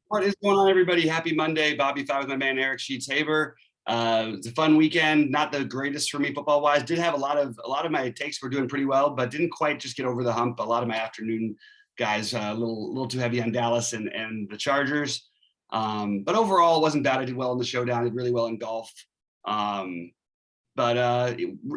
What is going on, everybody? Happy Monday. BobbyFi with my man Eric Sheets Haber. It's a fun weekend. Not the greatest for me football wise. Did have a lot of my takes were doing pretty well, but didn't quite just get over the hump. A lot of my afternoon guys a little too heavy on Dallas and the Chargers. But overall, it wasn't bad. I did well in the showdown. I did really well in golf. But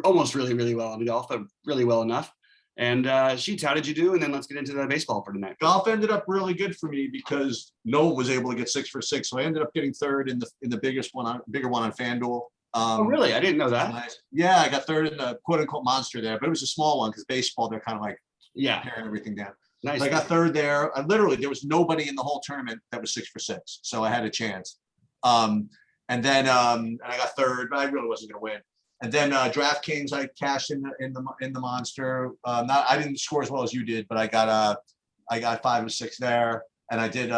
almost really well in golf, but really well enough. And Sheets, how did you do? And then let's get into the baseball for tonight. Golf ended up really good for me because no one was able to get 6 for 6, so I ended up getting third in the bigger one on FanDuel. Oh, really? I didn't know that. Nice. Yeah, I got third in the quote unquote monster there, but it was a small one because baseball they're kind of like tearing everything down. Nice. So I got third there. There was nobody in the whole tournament that was 6 for 6, so I had a chance. And then I got third, but I really wasn't going to win. And then DraftKings, I cashed in the monster. I didn't score as well as you did, but I got 5 or 6 there. And I did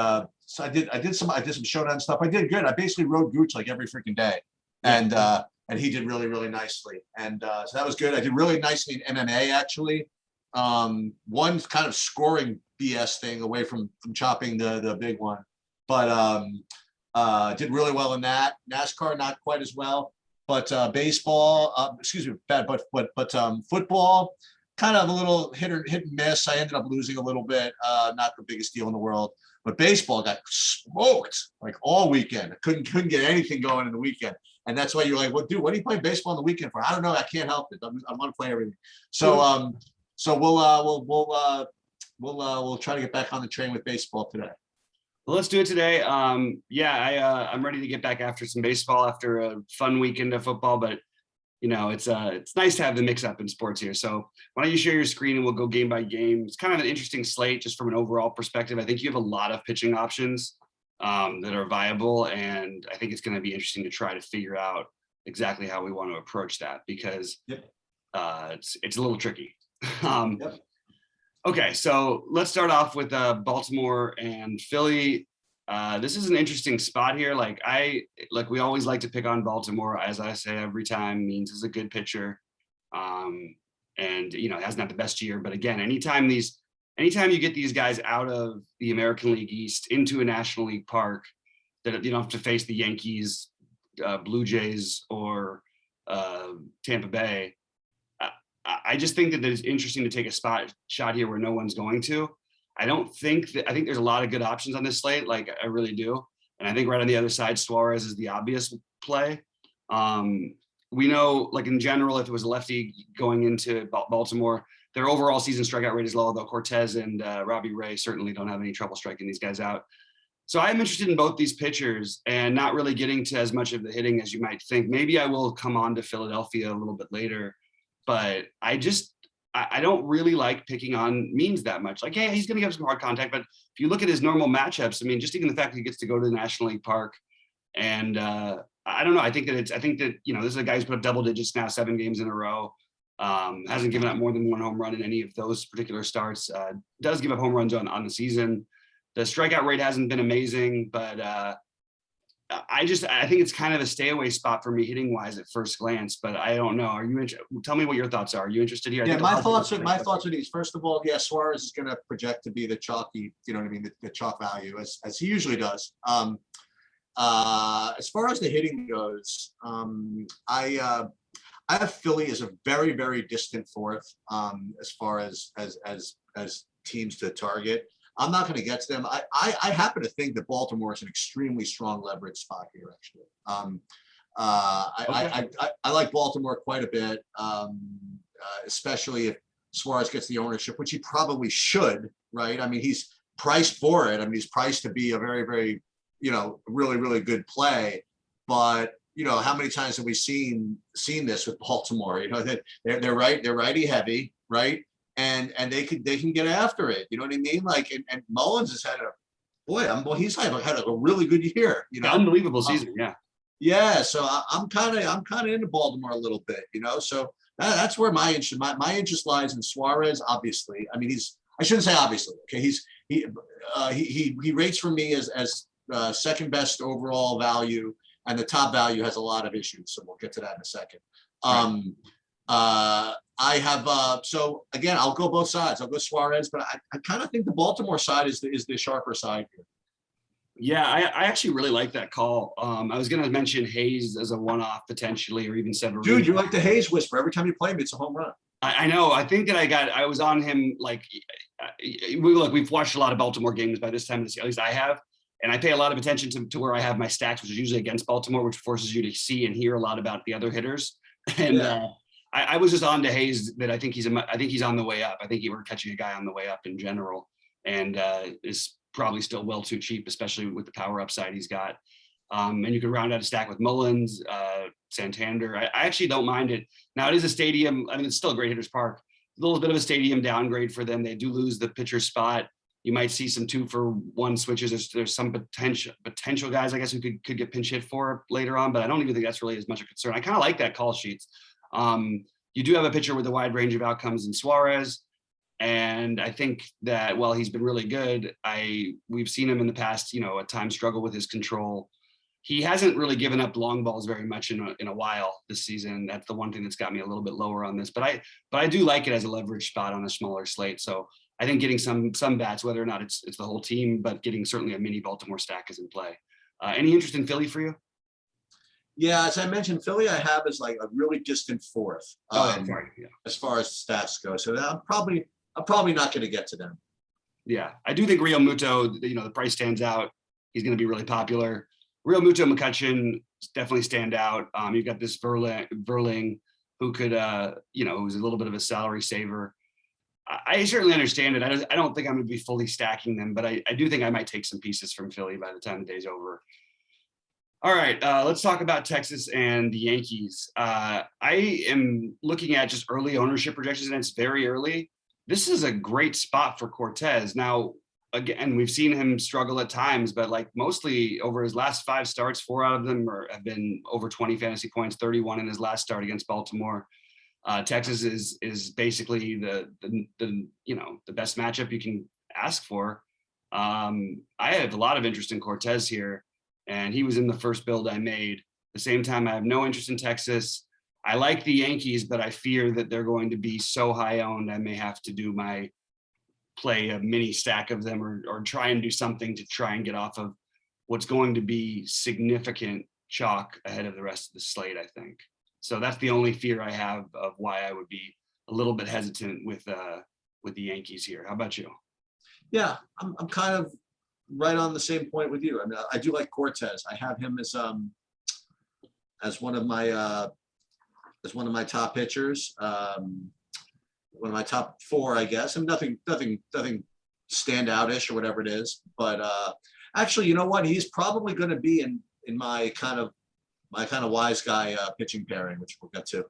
some showdown stuff. I did good. I basically rode Gooch like every freaking day, and he did really nicely. And so that was good. I did really nicely in MMA actually. One kind of scoring BS thing away from chopping the big one, but did really well in that. NASCAR not quite as well. But baseball, but football, kind of a little hit and miss. I ended up losing a little bit, not the biggest deal in the world. But baseball got smoked like all weekend. I couldn't get anything going in the weekend, and that's why you're like, well, dude, what are you playing baseball on the weekend for? I don't know. I can't help it. I want to play everything. So we'll try to get back on the train with baseball today. Well, let's do it today. I'm ready to get back after some baseball after a fun weekend of football, but it's nice to have the mix up in sports here. So why don't you share your screen and we'll go game by game. It's kind of an interesting slate just from an overall perspective. I think you have a lot of pitching options that are viable, and I think it's going to be interesting to try to figure out exactly how we want to approach that because it's a little tricky. Okay, so let's start off with Baltimore and Philly. This is an interesting spot here. We always like to pick on Baltimore, as I say every time. Means is a good pitcher, and hasn't had the best year. But again, anytime you get these guys out of the American League East into a National League park, that you don't have to face the Yankees, Blue Jays, or Tampa Bay. I just think that it's interesting to take a shot here where no one's going to. I think there's a lot of good options on this slate. Like I really do. And I think right on the other side, Suarez is the obvious play. We know, like in general, if it was a lefty going into Baltimore, their overall season strikeout rate is low, though Cortez and Robbie Ray certainly don't have any trouble striking these guys out. So I'm interested in both these pitchers and not really getting to as much of the hitting as you might think. Maybe I will come on to Philadelphia a little bit later. But I don't really like picking on Means that much. Like, hey, he's going to give some hard contact. But if you look at his normal matchups, I mean, just even the fact that he gets to go to the National League Park, and I don't know. I think that this is a guy who's put up double digits now, 7 games in a row. Hasn't given up more than 1 home run in any of those particular starts. Does give up home runs on the season. The strikeout rate hasn't been amazing, but I think it's kind of a stay away spot for me hitting wise at first glance, but I don't know. Are you tell me what your thoughts are. Are you interested here? Yeah, my thoughts are these. First of all, Suarez is going to project to be the chalky, the chalk value as he usually does. As far as the hitting goes, I have Philly as a very, very distant fourth as far as teams to target. I'm not going to get to them. I happen to think that Baltimore is an extremely strong leverage spot here, actually. I like Baltimore quite a bit, especially if Suarez gets the ownership, which he probably should, right? I mean, he's priced for it. I mean, he's priced to be a very, very, really, really good play. But, how many times have we seen this with Baltimore? They're righty heavy, right? And they can get after it. You know what I mean? Like, and Mullins has had he's had a really good year. Unbelievable season. Yeah. Yeah. So I'm kind of into Baltimore a little bit. So that's where my interest lies in Suarez. Obviously, I mean I shouldn't say obviously. Okay, he rates for me as second best overall value, and the top value has a lot of issues. So we'll get to that in a second. Right. I have so again, I'll go both sides. I'll go Suarez, but I kind of think the Baltimore side is the sharper side here. Yeah, I actually really like that call. I was going to mention Hayes as a one-off potentially, or even Severino. Dude, you're like the Hayes whisperer. Every time you play him, it's a home run. I know. I think that I was on him like, we've watched a lot of Baltimore games by this time of the season, at least I have. And I pay a lot of attention to where I have my stacks, which is usually against Baltimore, which forces you to see and hear a lot about the other hitters. And Yeah. I was just on to Hayes that I think he's on the way up. I think we're catching a guy on the way up in general, and is probably still well too cheap, especially with the power upside he's got. And you can round out a stack with Mullins, Santander. I actually don't mind it. Now it is a stadium. I mean, it's still a great hitter's park. A little bit of a stadium downgrade for them. They do lose the pitcher spot. You might see some 2-for-1 switches. There's some potential guys, I guess, who could get pinch hit for later on, but I don't even think that's really as much a concern. I kind of like that call sheets. You do have a pitcher with a wide range of outcomes in Suarez. And I think that while he's been really good, we've seen him in the past, at times struggle with his control. He hasn't really given up long balls very much in a while this season. That's the one thing that's got me a little bit lower on this. But I do like it as a leverage spot on a smaller slate. So I think getting some bats, whether or not it's the whole team, but getting certainly a mini Baltimore stack is in play. Any interest in Philly for you? Yeah, as I mentioned, Philly I have is like a really distant fourth. Sorry. Yeah. As far as stats go. So I'm probably not going to get to them. Yeah, I do think Real Muto, the price stands out. He's going to be really popular. Real Muto McCutcheon definitely stand out. You've got this Verling who could, who's a little bit of a salary saver. I certainly understand it. I don't think I'm going to be fully stacking them, but I do think I might take some pieces from Philly by the time the day's over. All right, let's talk about Texas and the Yankees. I am looking at just early ownership projections, and it's very early. This is a great spot for Cortez. Now, again, we've seen him struggle at times, but like mostly over his last 5 starts, 4 out of them have been over 20 fantasy points, 31 in his last start against Baltimore. Texas is basically the best matchup you can ask for. I have a lot of interest in Cortez here, and he was in the first build I made. At the same time, I have no interest in Texas. I like the Yankees, but I fear that they're going to be so high owned, I may have to play a mini stack of them or try and do something to try and get off of what's going to be significant chalk ahead of the rest of the slate, I think. So that's the only fear I have of why I would be a little bit hesitant with the Yankees here. How about you? Yeah, I'm kind of right on the same point with you. I mean, I do like Cortez. I have him as one of my top pitchers. One of my top 4, I guess. I mean, nothing standout-ish or whatever it is. But actually, you know what? He's probably going to be in my kind of wise guy pitching pairing, which we'll get to.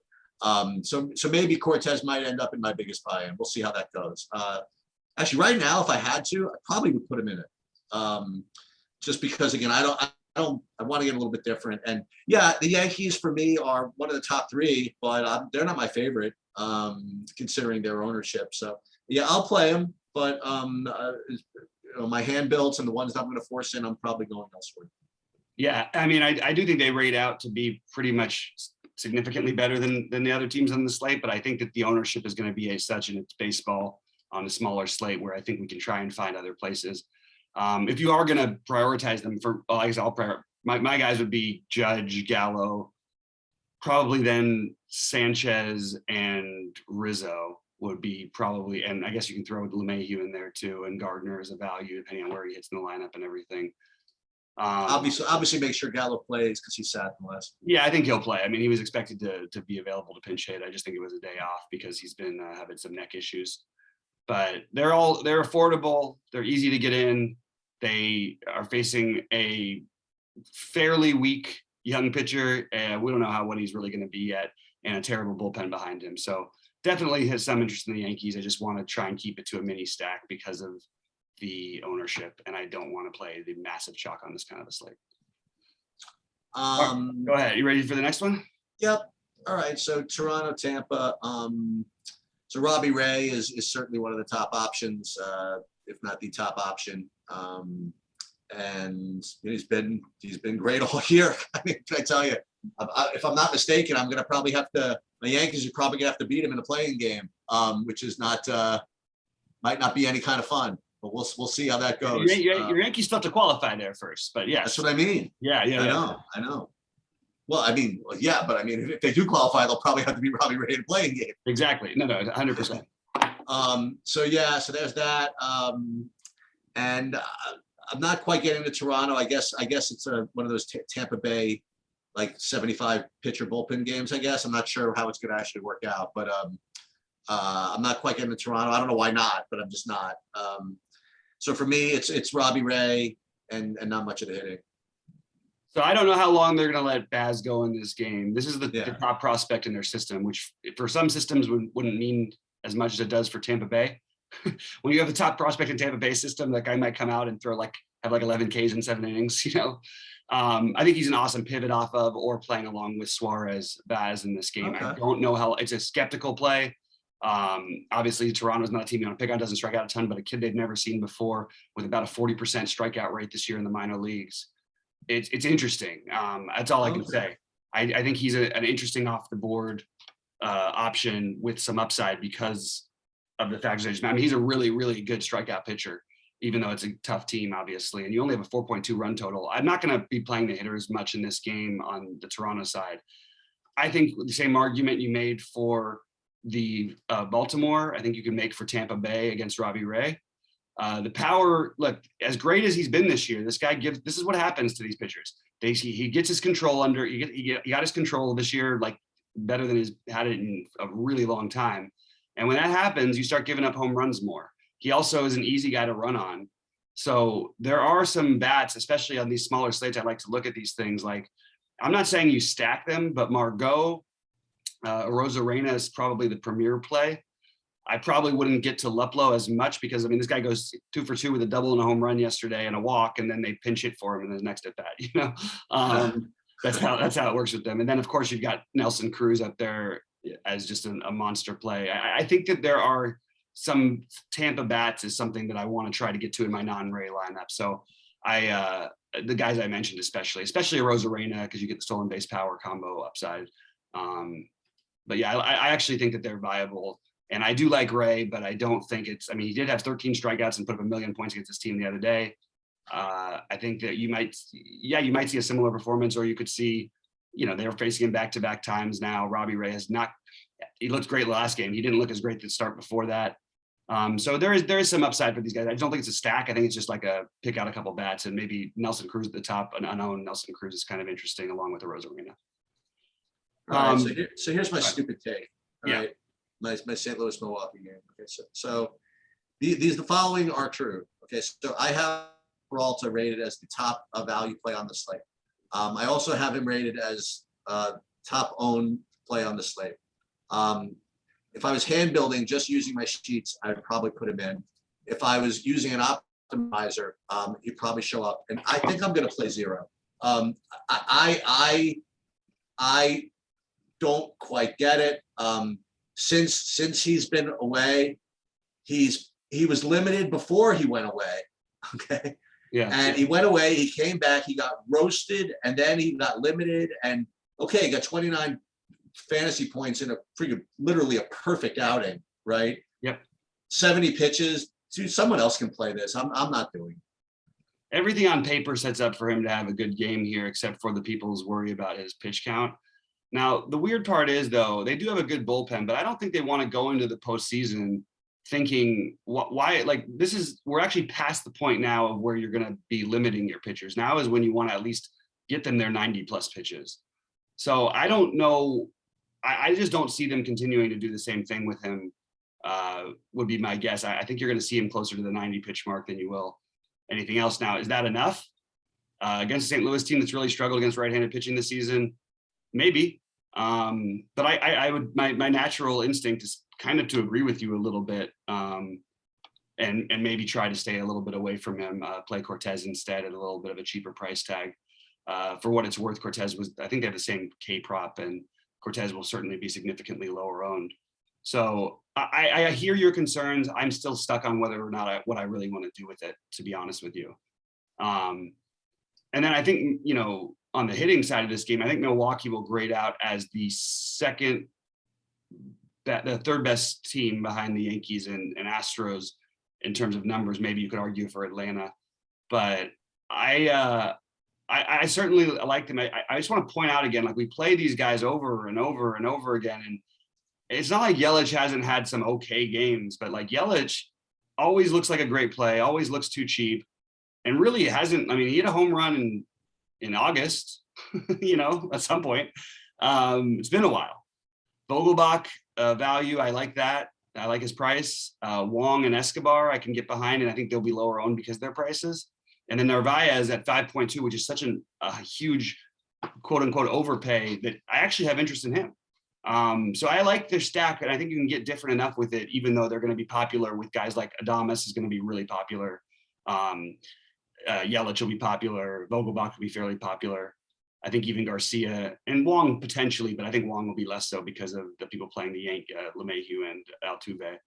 So maybe Cortez might end up in my biggest buy-in. We'll see how that goes. Actually, right now, if I had to, I probably would put him in it. Just because, again, I want to get a little bit different. And yeah, the Yankees for me are one of the top 3, but they're not my favorite, considering their ownership. So yeah, I'll play them, but my hand builds and the ones that I'm going to force in, I'm probably going elsewhere. Yeah, I mean, I do think they rate out to be pretty much significantly better than the other teams on the slate, but I think that the ownership is going to be such, and it's baseball on a smaller slate where I think we can try and find other places. If you are going to prioritize them I guess my guys would be Judge, Gallo, probably then Sanchez and Rizzo would be probably, and I guess you can throw LeMahieu in there too, and Gardner as a value depending on where he hits in the lineup and everything. Obviously make sure Gallo plays because he's sat in less. Yeah, I think he'll play. I mean, he was expected to be available to pinch hit. I just think it was a day off because he's been having some neck issues. But they're affordable. They're easy to get in. They are facing a fairly weak young pitcher, and we don't know what he's really going to be yet, and a terrible bullpen behind him. So definitely has some interest in the Yankees. I just want to try and keep it to a mini stack because of the ownership, and I don't want to play the massive chalk on this kind of a slate. Go ahead. You ready for the next one? Yep. All right. So Toronto, Tampa. So Robbie Ray is certainly one of the top options, if not the top option. And he's been great all year. I mean, can I tell you? If I'm not mistaken, I'm going to probably the Yankees are probably going to have to beat him in a playing game, which is might not be any kind of fun. but we'll see how that goes. Your Yankees still have to qualify there first, but yeah, that's what I mean. Yeah. I know. Well, I mean, yeah, but I mean, if they do qualify, they'll probably have to be Robbie Ray in a playing game. Exactly. No, 100%. So there's that. And I'm not quite getting to Toronto. I guess it's one of those Tampa Bay, like 75 pitcher bullpen games. I guess I'm not sure how it's going to actually work out, but I'm not quite getting to Toronto. I don't know why not, but I'm just not. So for me, it's Robbie Ray and not much of the hitting. So I don't know how long they're going to let Baz go in this game. This is the top prospect in their system, which for some systems wouldn't mean as much as it does for Tampa Bay. When you have a top prospect in Tampa Bay system, that guy might come out and have 11 Ks in 7 innings. I think he's an awesome pivot off of or playing along with Suarez, Baz in this game. Okay. I don't know how it's a skeptical play. Obviously, Toronto's not a team you want to pick on, doesn't strike out a ton, but a kid they've never seen before with about a 40% strikeout rate this year in the minor leagues. It's interesting. That's all I can say. I think he's an interesting off the board option with some upside because of the factors I just mentioned. I mean, he's a really, really good strikeout pitcher, even though it's a tough team, obviously. And you only have a 4.2 run total. I'm not going to be playing the hitters much in this game on the Toronto side. I think the same argument you made for the Baltimore, I think you can make for Tampa Bay against Robbie Ray. The power, look, as great as he's been this year, this is what happens to these pitchers. He gets his control under, he got his control this year, like better than he's had it in a really long time. And when that happens, you start giving up home runs more. He also is an easy guy to run on. So there are some bats, especially on these smaller slates. I like to look at these things. Like, I'm not saying you stack them, but Margot, Rosarena is probably the premier play. I probably wouldn't get to Luplow as much because, I mean, this guy goes 2 for 2 with a double and a home run yesterday and a walk, and then they pinch hit for him in the next at bat. That's how it works with them. And then, of course, you've got Nelson Cruz up there as just a monster play. I think that there are some Tampa Bats is something that I want to try to get to in my non-Ray lineup. So the guys I mentioned, especially a Rosarena, because you get the stolen base power combo upside. But yeah, I actually think that they're viable. And I do like Ray, but I don't think he did have 13 strikeouts and put up 1 million points against his team the other day. I think that you might see a similar performance, or you could see, they're facing him back-to-back times now. Robbie Ray he looked great last game. He didn't look as great to start before that. So there is some upside for these guys. I don't think it's a stack. I think it's just like a pick out a couple bats and maybe Nelson Cruz at the top. An unknown Nelson Cruz is kind of interesting along with the Rosarena. All right, so here's my stupid take. All right. My St. Louis Milwaukee game. Okay, so the following are true. Okay, so I have Peralta rated as the top value play on the slate. I also have him rated as top owned play on the slate. If I was hand building just using my sheets, I would probably put him in. If I was using an optimizer, he'd probably show up. And I think I'm going to play 0. I don't quite get it. Since he's been away, he was limited before he went away. Okay. Yeah. And he went away, he came back, he got roasted, and then he got limited. And he got 29 fantasy points in literally a perfect outing, right? Yep. 70 pitches. Dude, someone else can play this. I'm not doing it. Everything on paper sets up for him to have a good game here, except for the people's worry about his pitch count. Now, the weird part is, though, they do have a good bullpen, but I don't think they want to go into the postseason thinking we're actually past the point now of where you're going to be limiting your pitchers. Now is when you want to at least get them their 90 plus pitches. So I don't know. I just don't see them continuing to do the same thing with him, would be my guess. I think you're going to see him closer to the 90 pitch mark than you will anything else. Now, is that enough against a St. Louis team that's really struggled against right-handed pitching this season? Maybe. But I would, my natural instinct is kind of to agree with you a little bit, and maybe try to stay a little bit away from him, play Cortez instead at a little bit of a cheaper price tag. For what it's worth, Cortez I think they have the same K prop, and Cortez will certainly be significantly lower owned. So I hear your concerns. I'm still stuck on whether or not what I really want to do with it, to be honest with you. And then I think, on the hitting side of this game, I think Milwaukee will grade out as the third best team behind the Yankees and Astros in terms of numbers. Maybe you could argue for Atlanta, but I certainly like them. I just want to point out again, like we play these guys over and over and over again, and it's not like Yelich hasn't had some okay games, but like Yelich always looks like a great play, always looks too cheap, and really hasn't. I mean, he had a home run in August, at some point. It's been a while. Vogelbach value, I like that. I like his price. Wong and Escobar, I can get behind, and I think they'll be lower owned because of their prices. And then Narvaez at 5.2, which is such a huge quote unquote overpay that I actually have interest in him. So I like their stack, and I think you can get different enough with it, even though they're going to be popular with guys like Adames is going to be really popular. Yelich will be popular. Vogelbach will be fairly popular. I think even Garcia and Wong potentially, but I think Wong will be less so because of the people playing the Yankees, LeMahieu and Altuve.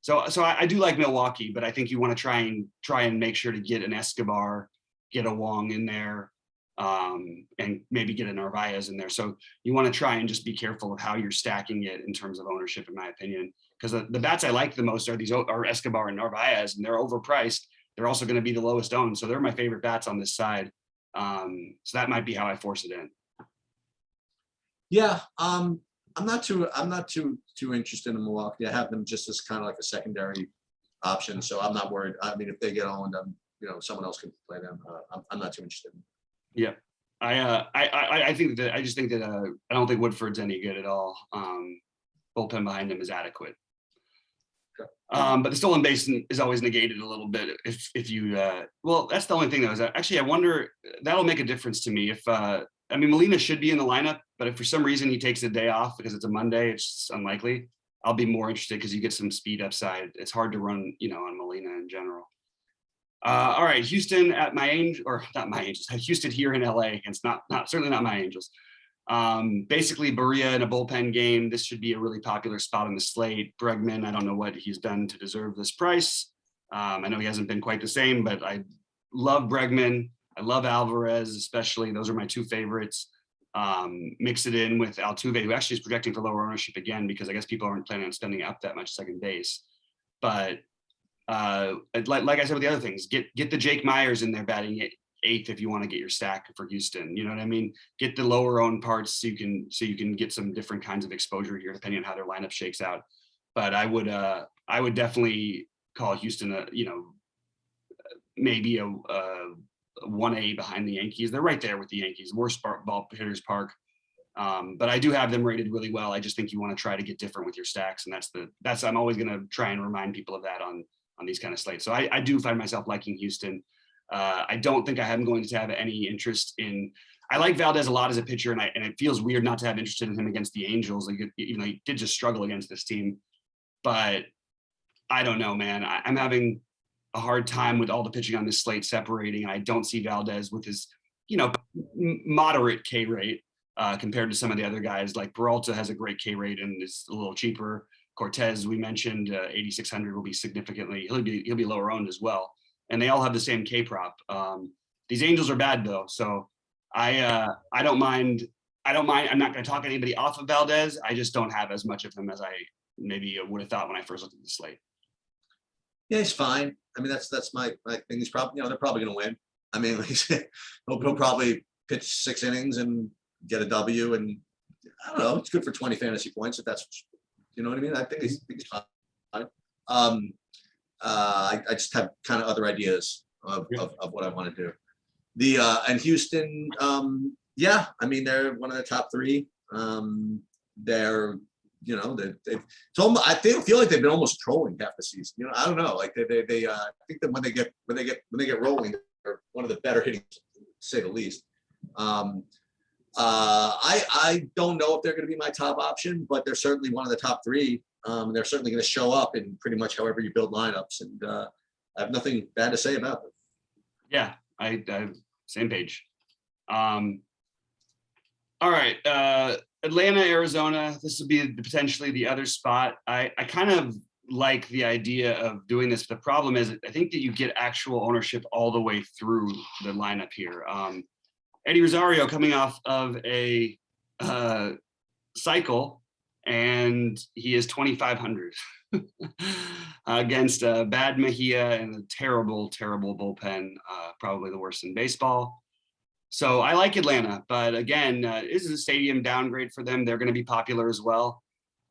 So I do like Milwaukee, but I think you want to try and make sure to get an Escobar, get a Wong in there, and maybe get a Narvaez in there. So you want to try and just be careful of how you're stacking it in terms of ownership, in my opinion, because the bats I like the most are Escobar and Narvaez, and they're overpriced. They're also going to be the lowest owned, so they're my favorite bats on this side. So that might be how I force it in. Yeah, I'm not too interested in Milwaukee. I have them just as kind of like a secondary option, so I'm not worried. I mean, if they get owned, someone else can play them. I'm not too interested. Yeah, I think that I just think that I don't think Woodford's any good at all. Bullpen behind him is adequate. But the stolen base is always negated a little bit if you well, that's the only thing though, is that actually I wonder that'll make a difference to me if I mean Molina should be in the lineup, but if for some reason he takes a day off because it's a Monday, it's unlikely. I'll be more interested because you get some speed upside. It's hard to run, on Molina in general. All right, Houston at my Angels, or not my Angels, Houston here in LA against certainly not my Angels. Basically Berea in a bullpen game. This should be a really popular spot on the slate. Bregman, I don't know what he's done to deserve this price. I know he hasn't been quite the same, but I love Bregman. I love Alvarez, especially. Those are my two favorites. Mix it in with Altuve, who actually is projecting for lower ownership again, because I guess people aren't planning on spending up that much second base. But like I said with the other things, get the Jake Myers in there batting eighth if you want to get your stack for Houston. You know what I mean? Get the lower owned parts so you can get some different kinds of exposure here depending on how their lineup shakes out. But I would definitely call Houston maybe a 1A behind the Yankees. They're right there with the Yankees, worst ball hitters park. But I do have them rated really well. I just think you want to try to get different with your stacks, and that's I'm always going to try and remind people of that on these kind of slates. So I do find myself liking Houston. I don't think I am going to have any interest in. I like Valdez a lot as a pitcher, and it feels weird not to have interest in him against the Angels. Like, he did just struggle against this team, but I don't know, man. I'm having a hard time with all the pitching on this slate separating. I don't see Valdez with his, moderate K rate compared to some of the other guys. Like Peralta has a great K rate and is a little cheaper. Cortez, we mentioned, 8,600 will be significantly. He'll be lower owned as well, and they all have the same K prop. These Angels are bad though, so I don't mind. I'm not going to talk anybody off of Valdez. I just don't have as much of him as I maybe would have thought when I first looked at the slate. Yeah, he's fine. I mean, that's my thing. He's probably, they're probably going to win. I mean, he'll probably pitch 6 innings and get a W, and I don't know. It's good for 20 fantasy points if that's, you know what I mean. I think he's fine. I just have kind of other ideas of what I want to do. And Houston, yeah, I mean, they're one of the top 3. They're, it's almost, I feel like they've been almost trolling half the season. I don't know. Like they I think that when they get rolling, they're one of the better hitting, to say the least. I don't know if they're going to be my top option, but they're certainly one of the top 3. They're certainly going to show up in pretty much however you build lineups, and I have nothing bad to say about them. Yeah, I same page. All right, Atlanta, Arizona. This would be potentially the other spot. I kind of like the idea of doing this. But the problem is, I think that you get actual ownership all the way through the lineup here. Eddie Rosario coming off of a cycle and he is 2,500 against a bad Mejia and a terrible, terrible bullpen, probably the worst in baseball. So I like Atlanta, but again, this is a stadium downgrade for them. They're going to be popular as well.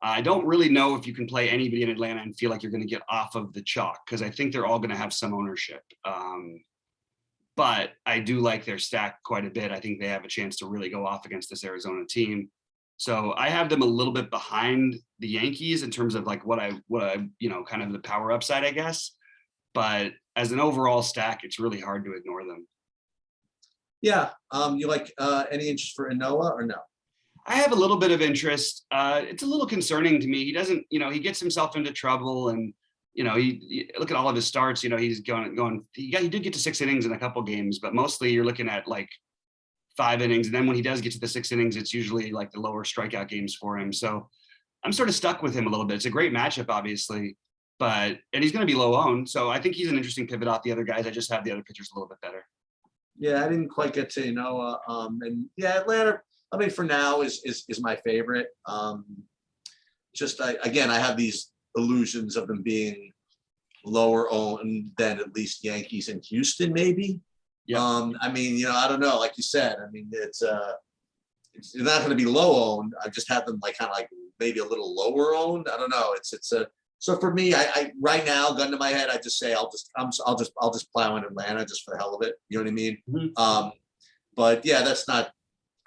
I don't really know if you can play anybody in Atlanta and feel like you're going to get off of the chalk, because I think they're all going to have some ownership. But I do like their stack quite a bit. I think they have a chance to really go off against this Arizona team. So I have them a little bit behind the Yankees in terms of like what I kind of the power upside, I guess. But as an overall stack, it's really hard to ignore them. Yeah. You like any interest for Inoa or no? I have a little bit of interest. It's a little concerning to me. He doesn't, he gets himself into trouble, and he look at all of his starts. He's going. He did get to 6 innings in a couple games, but mostly you're looking at like 5 innings. And then when he does get to the 6 innings, it's usually like the lower strikeout games for him. So I'm sort of stuck with him a little bit. It's a great matchup, obviously, and he's going to be low owned. So I think he's an interesting pivot off the other guys. I just have the other pitchers a little bit better. Yeah, I didn't quite get to Inoa. And yeah, Atlanta, I mean, for now is my favorite. Again, I have these illusions of them being lower owned than at least Yankees and Houston, maybe. Yeah. I mean, I don't know. Like you said, I mean, it's not going to be low owned. I just have them like kind of like maybe a little lower owned. I don't know. So for me, I right now, gun to my head, I just say I'll just plow in Atlanta just for the hell of it. You know what I mean? Mm-hmm. But yeah, that's not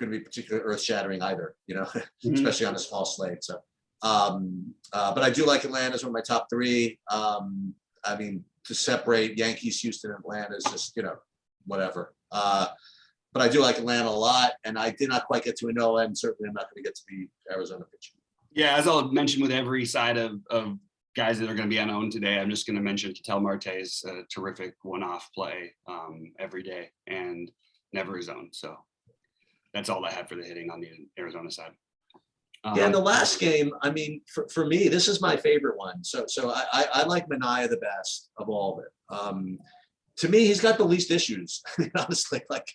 going to be particularly earth shattering either. Mm-hmm. Especially on a small slate. So, but I do like Atlanta as one of my top 3. I mean, to separate Yankees, Houston, and Atlanta is just whatever. But I do like Atlanta a lot, and I did not quite get to Inoa, and certainly I'm not going to get to the Arizona pitcher. Yeah, as I'll mention with every side of guys that are going to be unowned today, I'm just going to mention Marte is a terrific one-off play every day and never is owned. So that's all I had for the hitting on the Arizona side. Yeah, in the last game, I mean, for me, this is my favorite one. So I like Manaea the best of all of it. To me, he's got the least issues, honestly. Like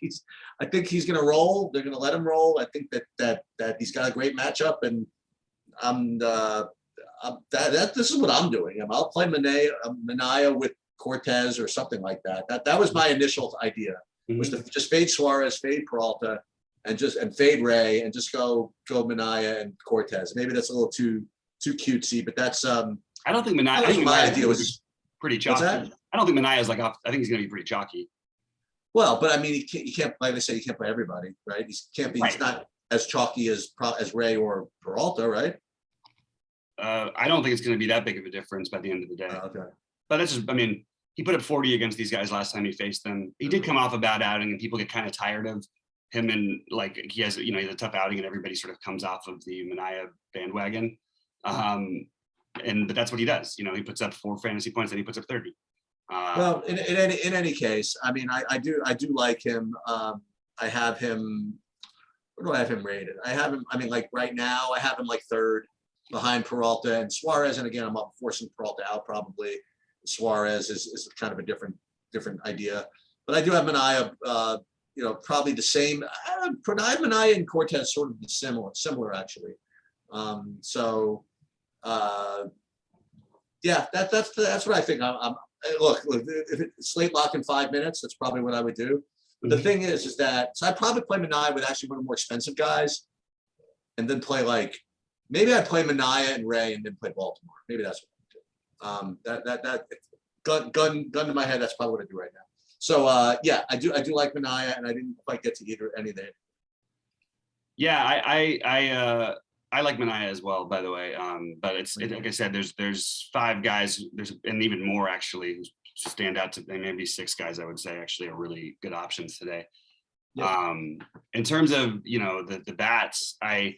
I think he's going to roll. They're going to let him roll. I think that he's got a great matchup, and this is what I'm doing. I'll play Manaea with Cortez or something like that. That was my initial idea, was to just fade Suarez, fade Peralta, and fade Ray, and just go Manaea and Cortez. Maybe that's a little too cutesy, but that's I don't think Manaea. I think my idea was pretty chalky. I don't think Manaea is like off. I think he's going to be pretty chalky. Well, but I mean, you can't. Like I say, you can't play everybody, right? He can't be. Right. He's not as chalky as Ray or Peralta, right? I don't think it's going to be that big of a difference by the end of the day. Okay. But that's just, I mean, he put up 40 against these guys last time he faced them. He did come off a bad outing, and people get kind of tired of him, and like he has a tough outing, and everybody sort of comes off of the Manaea bandwagon. But that's what he does. He puts up 4 fantasy points, and he puts up 30. Well, in any case, I mean, I do like him. I have him. Where do I have him rated? I have him. I mean, like right now, I have him like 3rd behind Peralta and Suarez. And again, I'm up forcing Peralta out probably. Suarez is kind of a different idea. But I do have Manaea. Probably the same. Manaea and Cortez sort of similar actually. Yeah, that's what I think. Look, if it's slate lock in 5 minutes, that's probably what I would do. But the thing is that I'd probably play Manaea with actually one of the more expensive guys, and then play maybe I'd play Manaea and Ray, and then play Baltimore. Maybe that's what I do. Gun to my head, that's probably what I do right now. So yeah, I do like Manaea, and I didn't quite get to any of that. Yeah, I like Manaea as well, by the way. But like I said, there's 5 guys, and even more actually who stand out to maybe 6 guys, I would say actually are really good options today. Yeah. In terms of the bats, I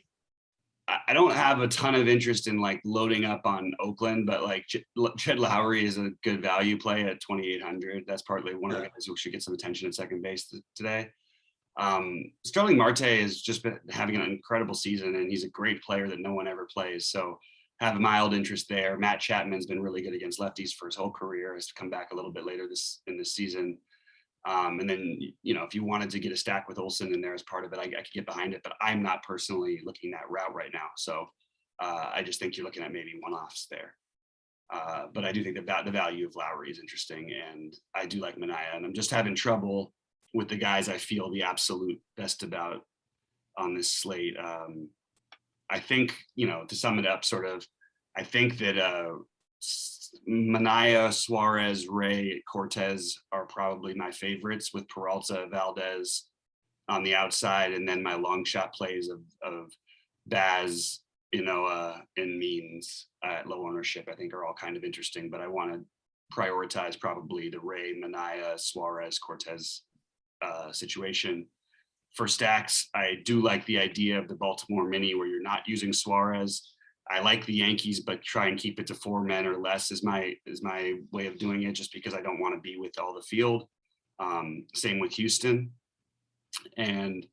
don't have a ton of interest in like loading up on Oakland, but like Jed Lowry is a good value play at 2,800. That's partly one of the guys who should get some attention at second base today. Sterling Marte has just been having an incredible season, and he's a great player that no one ever plays. So have a mild interest there. Matt Chapman's been really good against lefties for his whole career, has come back a little bit later in this season. And then, if you wanted to get a stack with Olsen in there as part of it, I could get behind it, but I'm not personally looking that route right now. So I just think you're looking at maybe one-offs there. But I do think that the value of Lowry is interesting, and I do like Manaea, and I'm just having trouble with the guys I feel the absolute best about on this slate. I think, to sum it up, sort of, I think that Manaea, Suarez, Ray, Cortez are probably my favorites, with Peralta, Valdez on the outside, and then my long shot plays of Baz, and Means at low ownership, I think are all kind of interesting, but I want to prioritize probably the Ray, Manaea, Suarez, Cortez situation. For stacks, I do like the idea of the Baltimore mini where you're not using Suarez. I like the Yankees, but try and keep it to 4 men or less is my way of doing it, just because I don't want to be with all the field. Same with Houston. And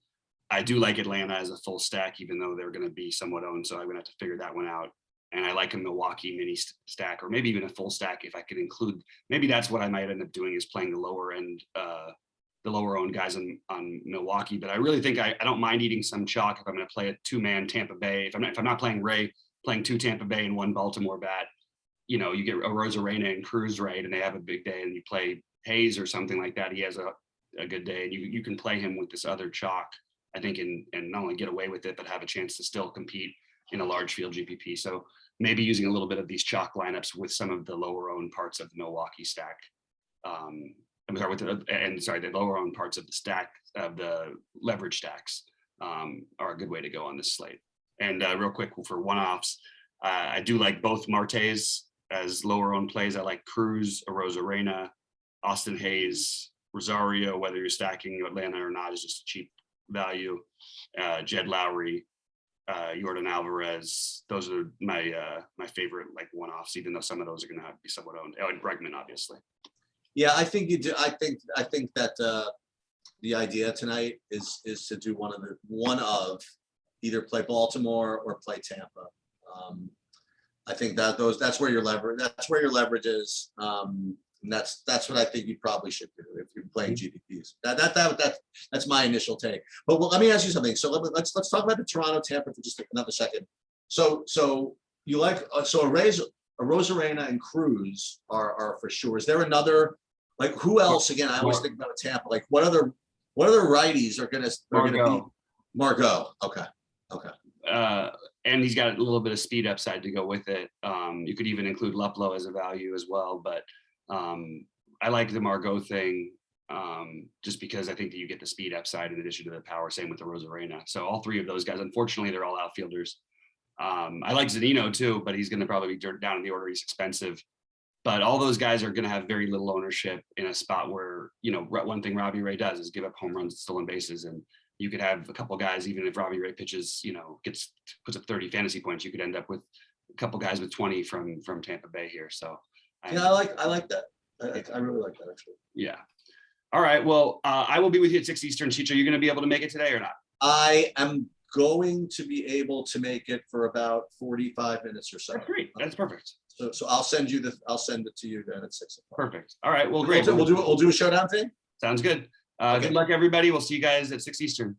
I do like Atlanta as a full stack, even though they're going to be somewhat owned. So I'm going to have to figure that one out. And I like a Milwaukee mini stack, or maybe even a full stack if I could include. Maybe that's what I might end up doing, is playing the lower end, the lower owned guys on Milwaukee. But I really think I don't mind eating some chalk if I'm going to play a 2-man Tampa Bay. If I'm not playing Ray, playing 2 Tampa Bay and 1 Baltimore bat, you get a Rosarena and Cruz, right? And they have a big day, and you play Hayes or something like that. He has a good day, and you can play him with this other chalk, I think, and not only get away with it, but have a chance to still compete in a large field GPP. So maybe using a little bit of these chalk lineups with some of the lower owned parts of the Milwaukee stack. The lower owned parts of the stack of the leverage stacks are a good way to go on this slate. And real quick for one-offs, I do like both Martes as lower owned plays. I like Cruz, Arozarena, Austin Hayes, Rosario, whether you're stacking Atlanta or not, is just a cheap value. Jed Lowry, Yordan Alvarez. Those are my favorite one-offs, even though some of those are going to have to be somewhat owned. Oh, and Bregman, obviously. Yeah, I think you do. I think that the idea tonight is to do one of either play Baltimore or play Tampa. I think that's where your leverage is. And that's what I think you probably should do if you're playing GPPs. That's my initial take. But let me ask you something. So let's talk about the Toronto Tampa for just another second. So you like a Rosarena and Cruz are for sure. Is there another, who else? Again, I always think about Tampa. What other righties are gonna be? Margot. Okay. And he's got a little bit of speed upside to go with it. You could even include Luplow as a value as well, but I like the Margot thing just because I think that you get the speed upside in addition to the power. Same with the Rosarena. So all 3 of those guys, unfortunately, they're all outfielders. I like Zunino too, but he's going to probably be down in the order. He's expensive. But all those guys are going to have very little ownership in a spot where, one thing Robbie Ray does is give up home runs and stolen bases. And you could have a couple guys, even if Robbie Ray pitches, puts up 30 fantasy points, you could end up with a couple guys with 20 from Tampa Bay here. So yeah, I like that. I really like that, actually. Yeah. All right. Well, I will be with you at 6 Eastern. Cheech, are you going to be able to make it today or not? I am going to be able to make it for about 45 minutes or so. That's great. That's perfect. So I'll send it to you then at 6 o'clock. Perfect. All right. Well, great. We'll do a showdown thing. Sounds good. Okay. Good luck, everybody. We'll see you guys at 6 Eastern.